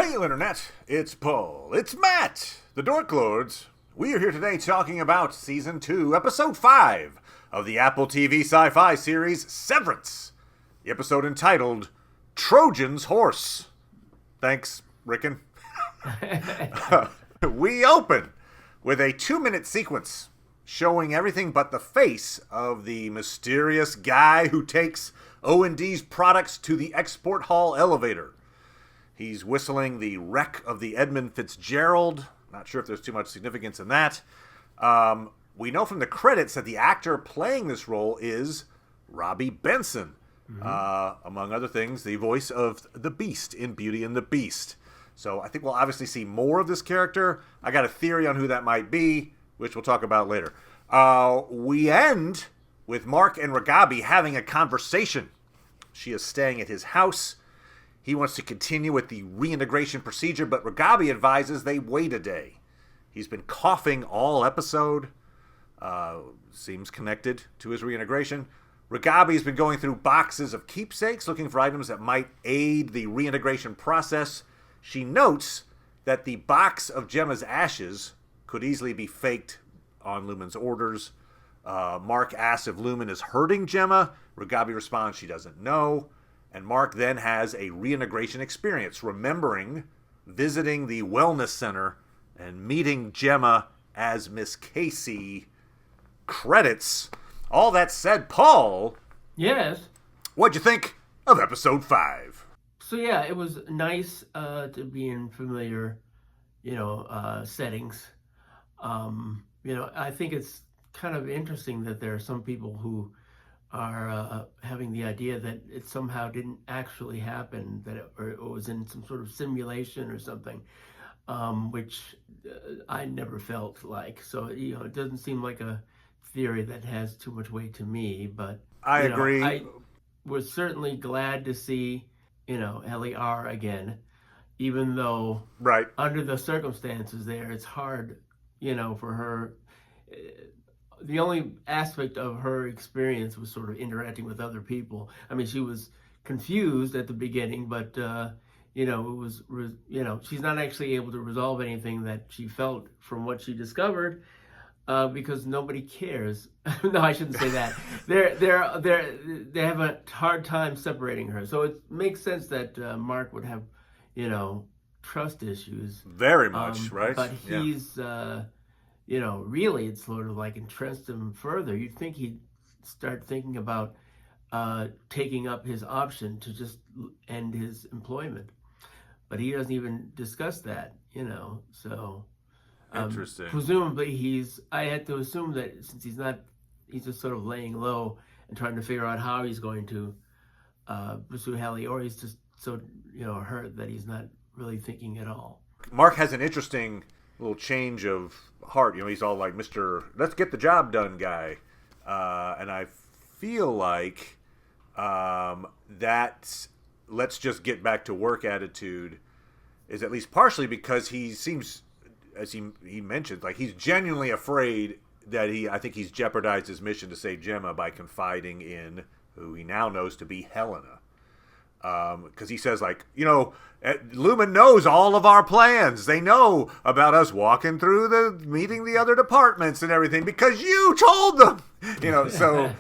Hail Internet, it's Paul, it's Matt, the Dork Lords. We are here today talking about Season 2, Episode 5 of the Apple TV sci-fi series Severance. The episode entitled Trojan's Horse. Thanks, Rickon. We open with a 2-minute sequence showing everything but the face of the mysterious guy who takes O&D's products to the export hall elevator. He's whistling the wreck of the Edmund Fitzgerald. Not sure if there's too much significance in that. We know from the credits that the actor playing this role is Robbie Benson. Among other things, the voice of the Beast in Beauty and the Beast. So I think we'll obviously see more of this character. I got a theory on who that might be, which we'll talk about later. We end with Mark and Ragabi having a conversation. She is staying at his house. He wants to continue with the reintegration procedure, but Ragabi advises they wait a day. He's been coughing all episode. Seems connected to his reintegration. Ragabi's been going through boxes of keepsakes, looking for items that might aid the reintegration process. She notes that the box of Gemma's ashes could easily be faked on Lumen's orders. Mark asks if Lumen is hurting Gemma. Ragabi responds she doesn't know. And Mark then has a reintegration experience, remembering visiting the wellness center and meeting Gemma as Miss Casey. Credits. All that said, Paul. Yes. What'd you think of episode 5? So yeah, it was nice to be in familiar, settings. I think it's kind of interesting that there are some people who are having the idea that it somehow didn't actually happen, that it was in some sort of simulation or something, which I never felt like. So, it doesn't seem like a theory that has too much weight to me, but I agree. I was certainly glad to see, Ellie R again, even though right under the circumstances there, it's hard, for her. The only aspect of her experience was sort of interacting with other people. I mean, she was confused at the beginning, but it was, she's not actually able to resolve anything that she felt from what she discovered, because nobody cares. No, I shouldn't say that. They have a hard time separating her. So it makes sense that Mark would have, trust issues. Very much, right? But he's. Really, it's sort of like entrenched him further. You'd think he'd start thinking about taking up his option to just end his employment. But he doesn't even discuss that, so... Interesting. Presumably I had to assume that since he's just sort of laying low and trying to figure out how he's going to pursue Hallie, or he's just so, hurt that he's not really thinking at all. Mark has an interesting little change of heart. He's all like Mr. Let's get the job done guy. And I feel like that let's just get back to work attitude is at least partially because he seems, as he mentioned, like he's genuinely afraid that I think he's jeopardized his mission to save Gemma by confiding in who he now knows to be Helena. Because he says, Lumen knows all of our plans. They know about us walking through meeting the other departments and everything because you told them. So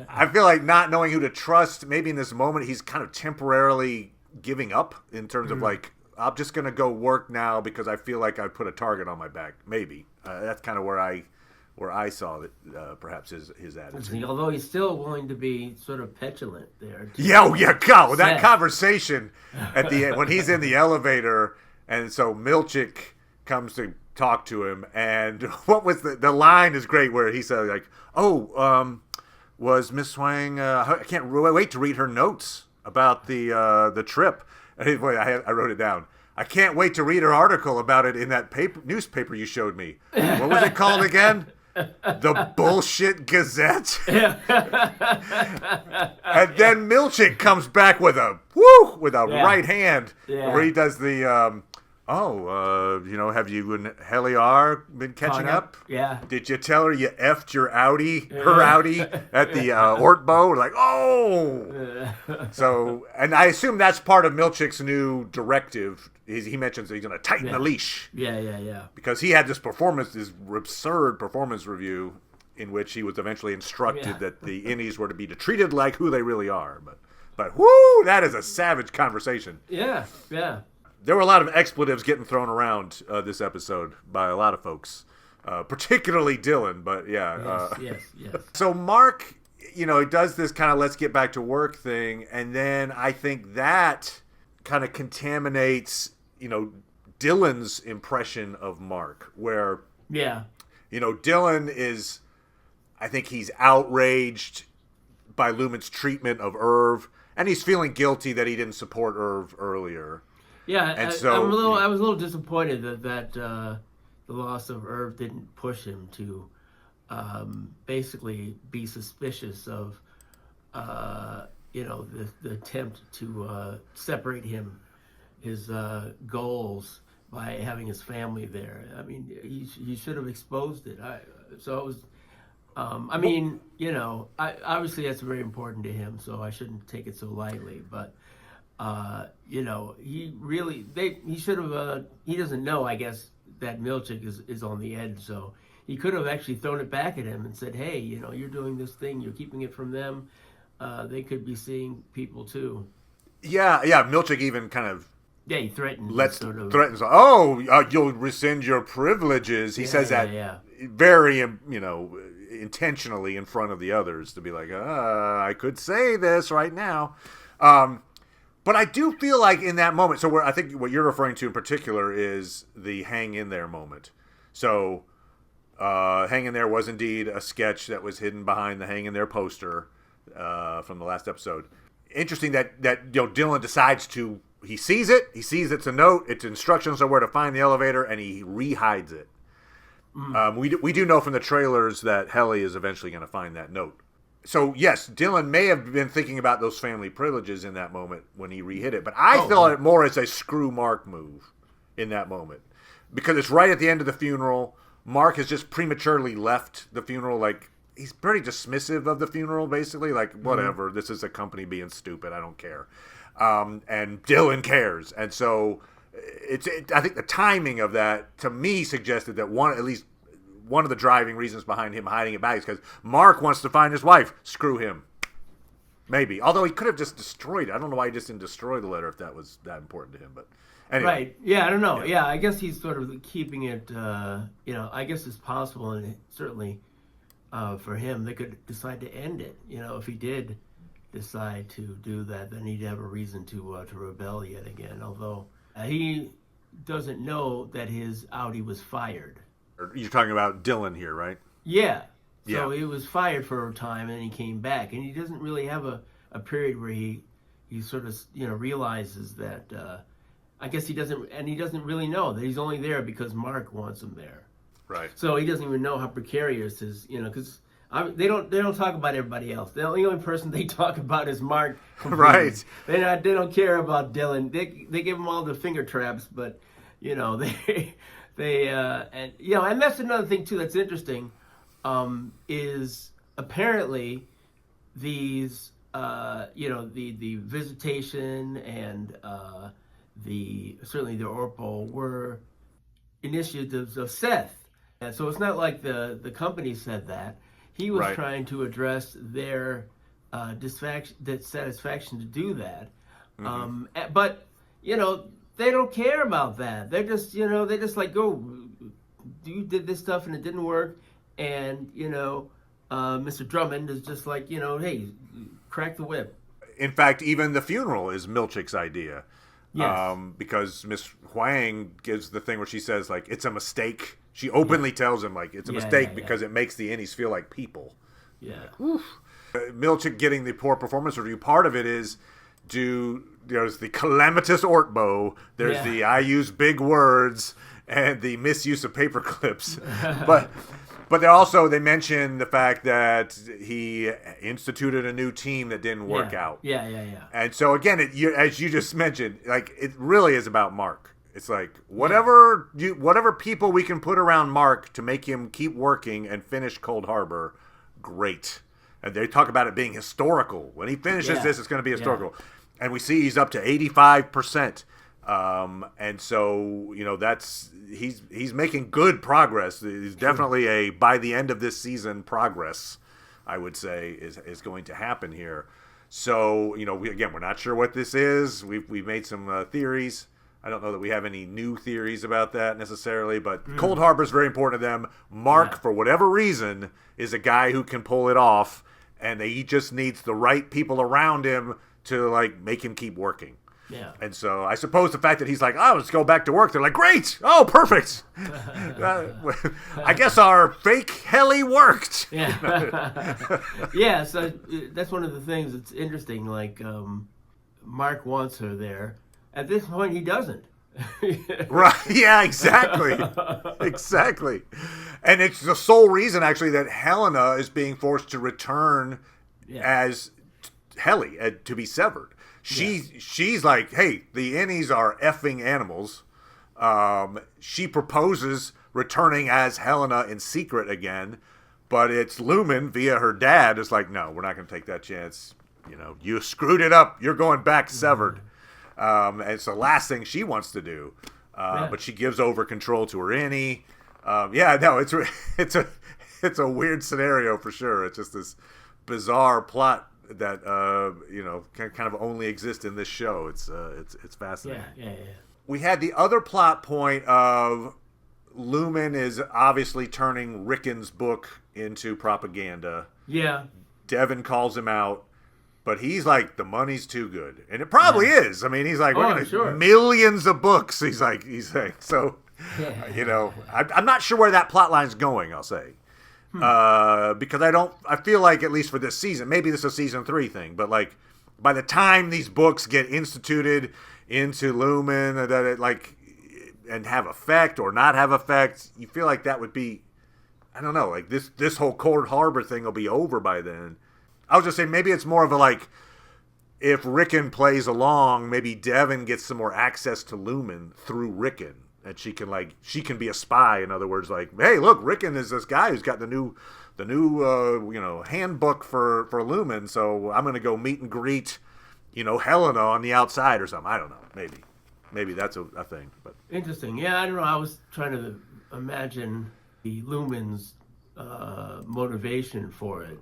I feel like not knowing who to trust, maybe in this moment he's kind of temporarily giving up in terms of I'm just going to go work now because I feel like I put a target on my back. Maybe. That's kind of where I saw that perhaps his attitude. Although he's still willing to be sort of petulant there. God, that conversation at the end when he's in the elevator, and so Milchick comes to talk to him, and what was the line is great where he said was Miss Wang? I can't wait to read her notes about the trip. And I wrote it down. I can't wait to read her article about it in that newspaper you showed me. What was it called again? The Bullshit Gazette. And then Milchick comes back with a right hand where he does the have you and Heliar been catching up? Yeah. Did you tell her you effed your her Audi at the Ortbo? Like, oh! So, and I assume that's part of Milchick's new directive. He mentions that he's going to tighten the leash. Yeah. Because he had this absurd performance review in which he was eventually instructed that the innies were to be treated like who they really are. But whoo, that is a savage conversation. Yeah. There were a lot of expletives getting thrown around this episode by a lot of folks, particularly Dylan. But yeah. Yes. So Mark, he does this kind of let's get back to work thing. And then I think that kind of contaminates, Dylan's impression of Mark, where, Dylan is, I think he's outraged by Lumen's treatment of Irv. And he's feeling guilty that he didn't support Irv earlier. Yeah, and I was a little disappointed that the loss of Irv didn't push him to basically be suspicious of the attempt to separate his goals by having his family there. I mean, he should have exposed it. So it was. Obviously that's very important to him, so I shouldn't take it so lightly. But he should have. He doesn't know, I guess, that Milchick is on the edge, so he could have actually thrown it back at him and said, "Hey, you're doing this thing. You're keeping it from them. They could be seeing people too." Yeah. Milchick even kind of. Yeah, he threatened. Threatens. Oh, you'll rescind your privileges. He says that very, intentionally in front of the others to be like, I could say this right now. But I do feel like in that moment, so I think what you're referring to in particular is the hang in there moment. So hang in there was indeed a sketch that was hidden behind the hang in there poster from the last episode. Interesting that Dylan decides to, he sees it's a note, it's instructions on where to find the elevator, and he rehides it. We do know from the trailers that Helly is eventually going to find that note. So, yes, Dylan may have been thinking about those family privileges in that moment when he re-hit it. But I felt it more as a screw Mark move in that moment. Because it's right at the end of the funeral. Mark has just prematurely left the funeral. Like, he's pretty dismissive of the funeral, basically. Like, whatever, this is a company being stupid. I don't care. And Dylan cares. And so... I think the timing of that, to me, suggested that at least one of the driving reasons behind him hiding it back is because Mark wants to find his wife. Screw him. Maybe. Although he could have just destroyed it. I don't know why he just didn't destroy the letter if that was that important to him. But anyway. Right. Yeah, I don't know. Yeah, I guess he's sort of keeping it, I guess it's possible, and certainly for him, they could decide to end it. If he did decide to do that, then he'd have a reason to rebel yet again, although... he doesn't know that his Audi was fired. You're talking about Dylan here, right? Yeah. So he was fired for a time, and he came back. And he doesn't really have a period where he sort of, realizes that, I guess he doesn't really know that he's only there because Mark wants him there. Right. So he doesn't even know how precarious his, because... they don't talk about everybody else. The only person they talk about is Mark. Right. They don't care about Dylan. They give him all the finger traps, but and that's another thing too that's interesting, is apparently these the visitation and certainly the Orpo were initiatives of Seth, and so it's not like the company said that. He was trying to address their dissatisfaction to do that. But, they don't care about that. They're just, they just like, you did this stuff and it didn't work. And, Mr. Drummond is just like, hey, crack the whip. In fact, even the funeral is Milchick's idea. Yes. Because Miss Huang gives the thing where she says, like, it's a mistake. She openly tells him, like, it's a mistake because it makes the innies feel like people. Yeah. Like, Milchick getting the poor performance review, part of it is there's the calamitous Ortbo, there's the I use big words, and the misuse of paper clips. But they mention the fact that he instituted a new team that didn't work out. Yeah. And so again, as you just mentioned, like, it really is about Mark. It's like whatever people we can put around Mark to make him keep working and finish Cold Harbor, great. And they talk about it being historical. When he finishes this, it's going to be historical. Yeah. And we see he's up to 85%. And so, he's making good progress. He's definitely by the end of this season progress, I would say, is going to happen here. So, we're not sure what this is. We've made some theories. I don't know that we have any new theories about that necessarily, but Cold Harbor is very important to them. Mark, for whatever reason, is a guy who can pull it off, and he just needs the right people around him to make him keep working. Yeah. And so I suppose the fact that he's like, oh, let's go back to work. They're like, great. Oh, perfect. I guess our fake heli worked. Yeah. Yeah. So that's one of the things that's interesting. Mark wants her there. At this point, he doesn't. Right. Yeah, exactly. Exactly. And it's the sole reason, actually, that Helena is being forced to return as Heli, to be severed. She's like, hey, the innies are effing animals. She proposes returning as Helena in secret again, but it's Lumen via her dad is like, no, we're not going to take that chance. You screwed it up. You're going back severed. And it's the last thing she wants to do. But she gives over control to her innie. It's a weird scenario for sure. It's just this bizarre plot that kind of only exists in this show. It's fascinating. Yeah. We had the other plot point of Lumen is obviously turning Rickon's book into propaganda. Yeah. Devin calls him out, but he's like, the money's too good, and it probably is. I mean, he's like, millions of books. He's saying so. I'm not sure where that plot line's going. I'll say. Because I feel like, at least for this season, maybe this is a season 3 thing, but by the time these books get instituted into Lumen, and have effect or not have effect, you feel like that would be, I don't know, this whole Cold Harbor thing will be over by then. I was just saying, maybe it's more of a if Rickon plays along, maybe Devin gets some more access to Lumen through Rickon. And she can be a spy. In other words, hey, look, Rickon is this guy who's got the new handbook for Lumen. So I'm going to go meet and greet, Helena on the outside or something. I don't know. Maybe that's a thing. But interesting. Yeah, I don't know. I was trying to imagine the Lumen's motivation for it.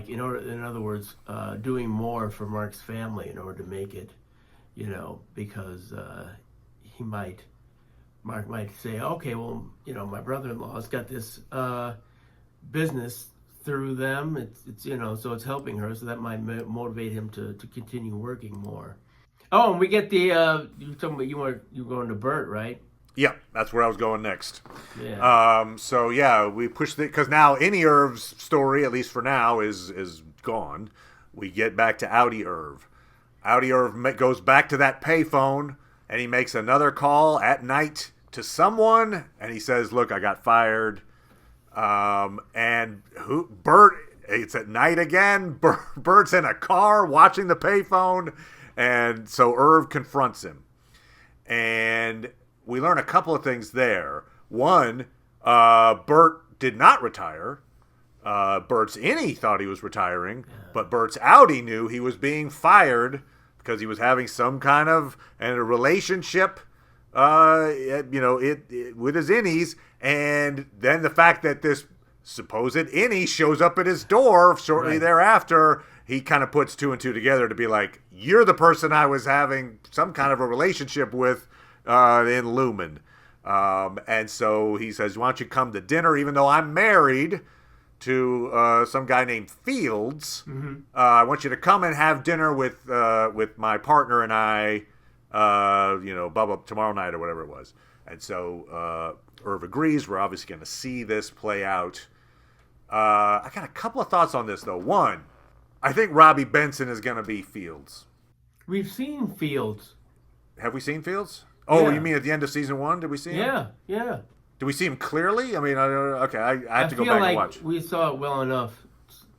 In other words, doing more for Mark's family in order to make it, because Mark might say, okay, well, my brother-in-law's got this business through them. It's so it's helping her, so that might motivate him to continue working more. Oh, and we get the you talking about you going to Bert, right? Yeah, that's where I was going next. Yeah. We pushed it because now Innie Irv's story, at least for now, is gone. We get back to Audi Irv. Audi Irv goes back to that payphone. And he makes another call at night to someone, and he says, look, I got fired. Bert, it's at night again. Bert's in a car watching the payphone, and so Irv confronts him. And we learn a couple of things there. One, Bert did not retire. Bert's innie thought he was retiring, but Bert's outie knew he was being fired because he was having some kind of a relationship, with his innies, and then the fact that this supposed innie shows up at his door shortly thereafter, he kind of puts 2 and 2 together to be like, you're the person I was having some kind of a relationship with in Lumen. And so he says, why don't you come to dinner, even though I'm married to some guy named Fields. Mm-hmm. I want you to come and have dinner with my partner and I, tomorrow night or whatever it was. And so Irv agrees. We're obviously going to see this play out. I got a couple of thoughts on this, though. One, I think Robbie Benson is going to be Fields. We've seen Fields. Have we seen Fields? Oh, you mean at the end of season 1? Did we see him? Yeah. Do we see him clearly? I mean, I have to go back and watch. We saw it well enough,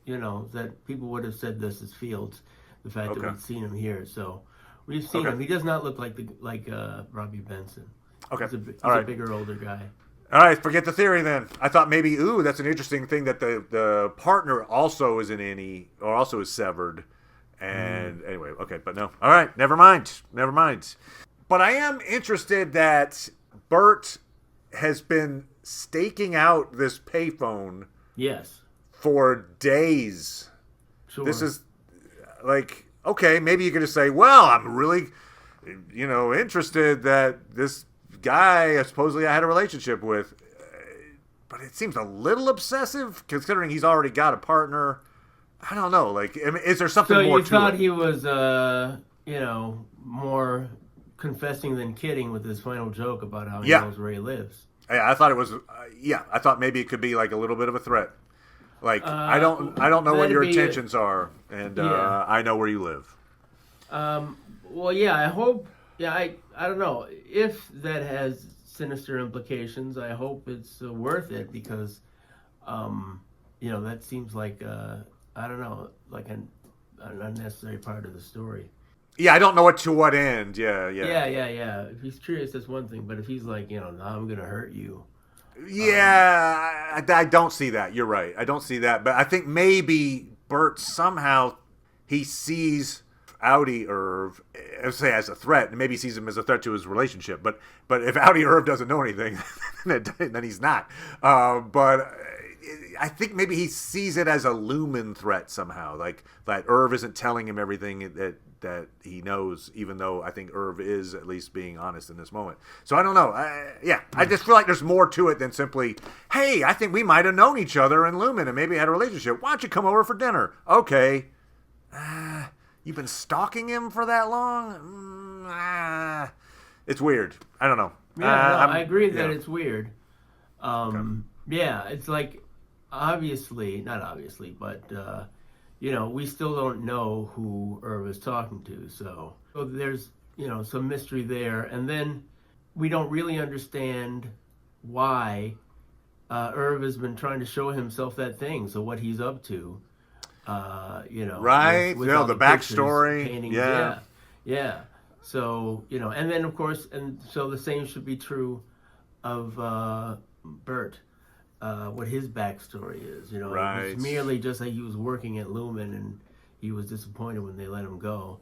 that people would have said this is Fields, the fact that we've seen him here. So We've seen him. He does not look like Robbie Benson. Okay. He's All right. a bigger, older guy. All right, forget the theory then. I thought maybe, that's an interesting thing that the partner also is an innie, or also is severed. And anyway, okay, but no. All right, never mind. But I am interested that Bert has been staking out this payphone for days. Sure. This is like, okay, maybe you could just say, well, I'm really, interested that this guy supposedly I had a relationship with. But it seems a little obsessive considering he's already got a partner. I don't know. Like, I mean, is there something more to it? So you thought he was, more confessing than kidding with his final joke about how he knows where he lives. Yeah, I thought it was. I thought maybe it could be like a little bit of a threat. Like, I don't know what your intentions are, and I know where you live. Well, yeah, I hope. Yeah, I don't know if that has sinister implications. I hope it's worth it because, that seems like I don't know, like an unnecessary part of the story. Yeah, I don't know to what end. Yeah. If he's curious, that's one thing. But if he's like, now I'm going to hurt you. Yeah, I don't see that. You're right. I don't see that. But I think maybe Bert somehow he sees Audi Irv, say, as a threat, and maybe sees him as a threat to his relationship. But if Audi Irv doesn't know anything, then he's not. But I think maybe he sees it as a looming threat somehow. Like that Irv isn't telling him everything that he knows, even though I think Irv is at least being honest in this moment. So I don't know. I just feel like there's more to it than simply, hey, I think we might have known each other in Lumen and maybe had a relationship. Why don't you come over for dinner? Okay. You've been stalking him for that long? It's weird. I don't know. Yeah, I agree that it's weird. Yeah, it's like, not obviously, but we still don't know who Irv is talking to. So there's, some mystery there. And then we don't really understand why Irv has been trying to show himself that thing. So what he's up to, Right. With the backstory. Paintings, yeah. Yeah. So, and then of course, and so the same should be true of Bert. What his backstory is, right. It's merely just that he was working at Lumen and he was disappointed when they let him go.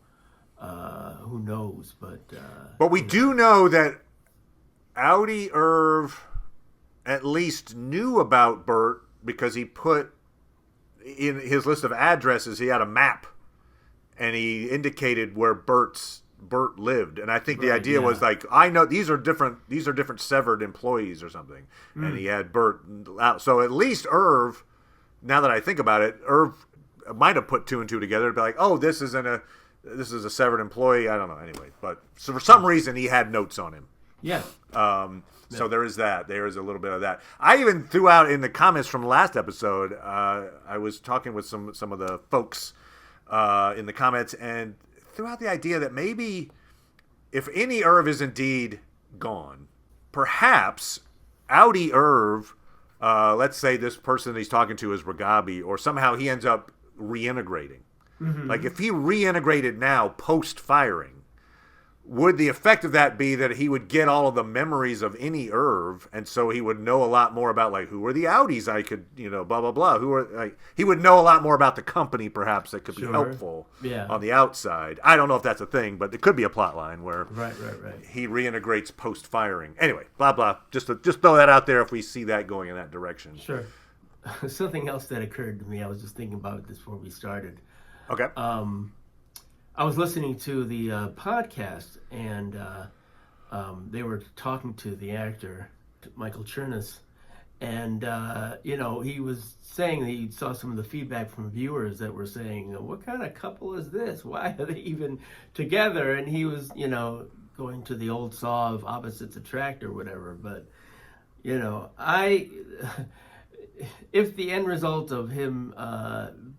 Who knows? But we do know that Audi Irv at least knew about Bert because he put in his list of addresses, he had a map and he indicated where Bert lived, and I think the idea was like, I know these are different severed employees or something, and he had Bert out. So at least Irv, now that I think about it, Irv might have put two and two together to be like, oh, this is a severed employee. I don't know. Anyway, but so for some reason he had notes on him. Yeah. So there is that. There is a little bit of that. I even threw out in the comments from last episode. I was talking with some of the folks in the comments and threw out the idea that maybe if any Irv is indeed gone, perhaps Audi Irv, let's say this person he's talking to is Ragabi, or somehow he ends up reintegrating. Mm-hmm. Like if he reintegrated now post firing, would the effect of that be that he would get all of the memories of any Irv, and so he would know a lot more about like who were the Audis I could, blah blah blah. Who are like he would know a lot more about the company perhaps that could be helpful on the outside. I don't know if that's a thing, but it could be a plot line where right. he reintegrates post firing. Anyway, blah blah. Just throw that out there if we see that going in that direction. Sure. Something else that occurred to me, I was just thinking about this before we started. Okay. I was listening to the podcast, and they were talking to the actor, Michael Chernus, and, he was saying that he saw some of the feedback from viewers that were saying, what kind of couple is this? Why are they even together? And he was, going to the old saw of opposites attract or whatever. But, if the end result of him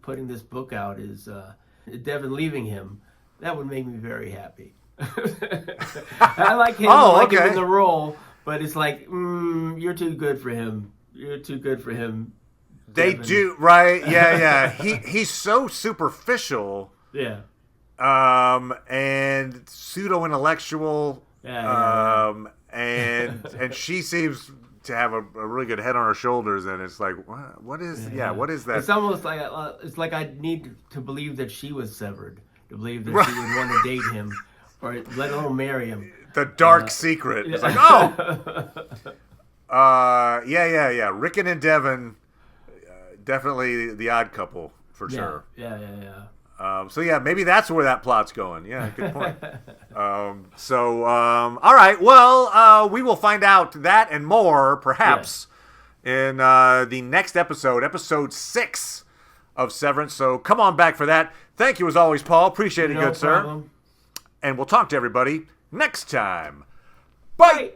putting this book out is Devin leaving him, that would make me very happy. I like him, him in the role, but it's like, you're too good for him. You're too good for him. They Devin. do, right? Yeah. He's so superficial. Yeah. and pseudo-intellectual. And she seems to have a really good head on her shoulders, and it's like, what is that? It's almost like I need to believe that she was severed, to believe that she would want to date him, or let alone marry him. The dark secret. It's like, oh! Yeah. Rickon and Devin, definitely the odd couple, for sure. Yeah. So yeah, maybe that's where that plot's going. Yeah, good point. All right. Well, we will find out that and more, perhaps, in the next episode 6 of Severance. So come on back for that. Thank you as always, Paul. Appreciate it, good sir. And we'll talk to everybody next time. Bye.